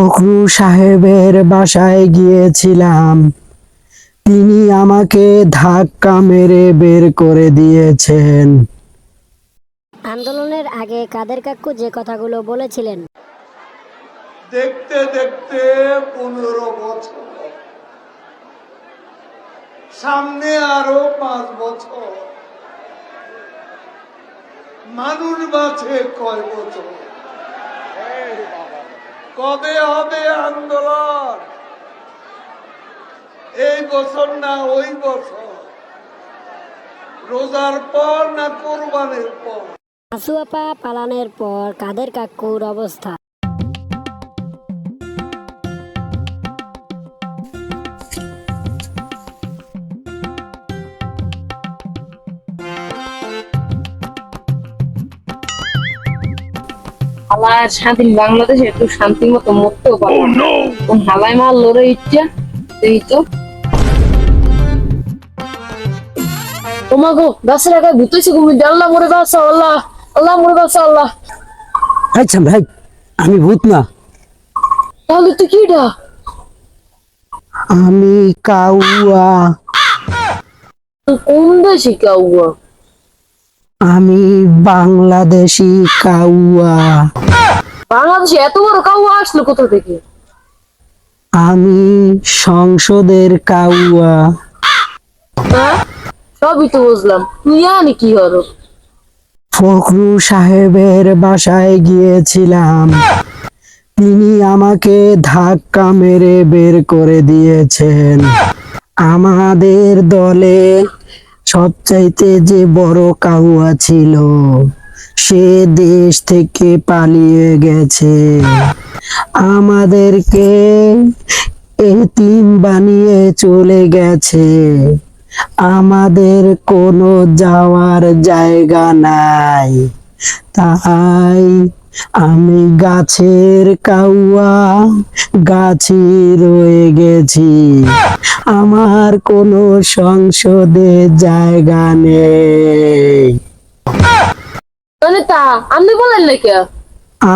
ফখরু সাহেবের বাসায় গিয়েছিলাম, তিনি আমাকে ধাক্কা মেরে বের করে দিয়েছেন। আন্দোলনের আগে কাদের কাকু যে কথাগুলো বলেছিলেন, দেখতে দেখতে 15 বছর, সামনে আরো 5 বছর, মানুষ বাঁচে কয় বছর? কবে হবে আন্দোলন? এই বছর না ওই বছর? রোজার পর না কোরবানির পর? আসু আপা পালানোর পর কাদের কাকুর অবস্থা? হালার স্বাধীন বাংলাদেশে একটু শান্তি মতো মরতেও পারে। কোন হালাই মাল লড়ে ইচ্ছা এই তো তোমাকে গাছের আগে ভুতেছি ঘুমি আল্লাহ মরে বাসা, আল্লাহ আল্লাহ মরে বাসা, আল্লাহ। আচ্ছা ভাই, আমি ভূত না, তাহলে তুই কিটা? আমি কাউয়া। তুই কোন দেশি কাউয়া? আমি বাংলাদেশি কাউয়া। বাংলাদেশে এত বড় কাউয়া আসলো কোথা থেকে? আমি সংসদের কাউয়া। হ্যাঁ, সবই তো বুঝলাম, তুই জানি কি হলো? ফখরু সাহেবের বাসায় গিয়েছিলাম, তিনি আমাকে ধাক্কা মেরে বের করে দিয়েছেন। আমাদের দলে সবচাইতে যে বড় কাউয়া ছিল, সে দেশ থেকে পালিয়ে গেছে। আমাদেরকে এতিম বানিয়ে চলে গেছে। আমাদের কোনো যাওয়ার জায়গা নাই, তাই আমি গাছের কাউয়া, গাছি রয়ে গেছি। আমার কোনো সংসদে জায়গা নেই। মানে তা আপনি বলেন না কে?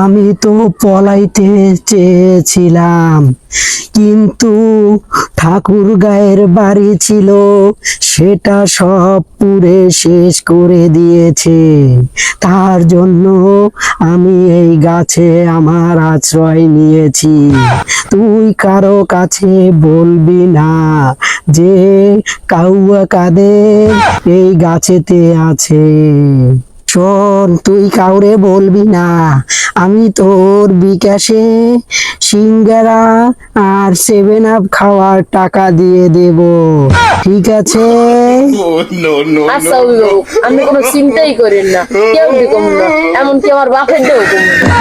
আমি তো পলাইতে চেয়েছিলাম, কিন্তু ঠাকুর গায়ের বাড়ি ছিল, সেটা সব পুড়ে শেষ করে দিয়েছে। তার জন্য আমি এই গাছে আমার আশ্রয় নিয়েছি। তুই কারো কাছে বলবি না যে কাউয়া কাদের এই গাছেতে আছে। শোন, তুই কাউরে বলবি না। আমি তোর বিকাশে সিঙ্গারা আর 7 আপ খাওয়ার টাকা দিয়ে দেব, ঠিক আছে? আচ্ছা অভিভাবক, আপনি কোনো চিন্তাই করেন না, কেউ দেখুন না, এমনকি আমার বাপের দেও কমুন না।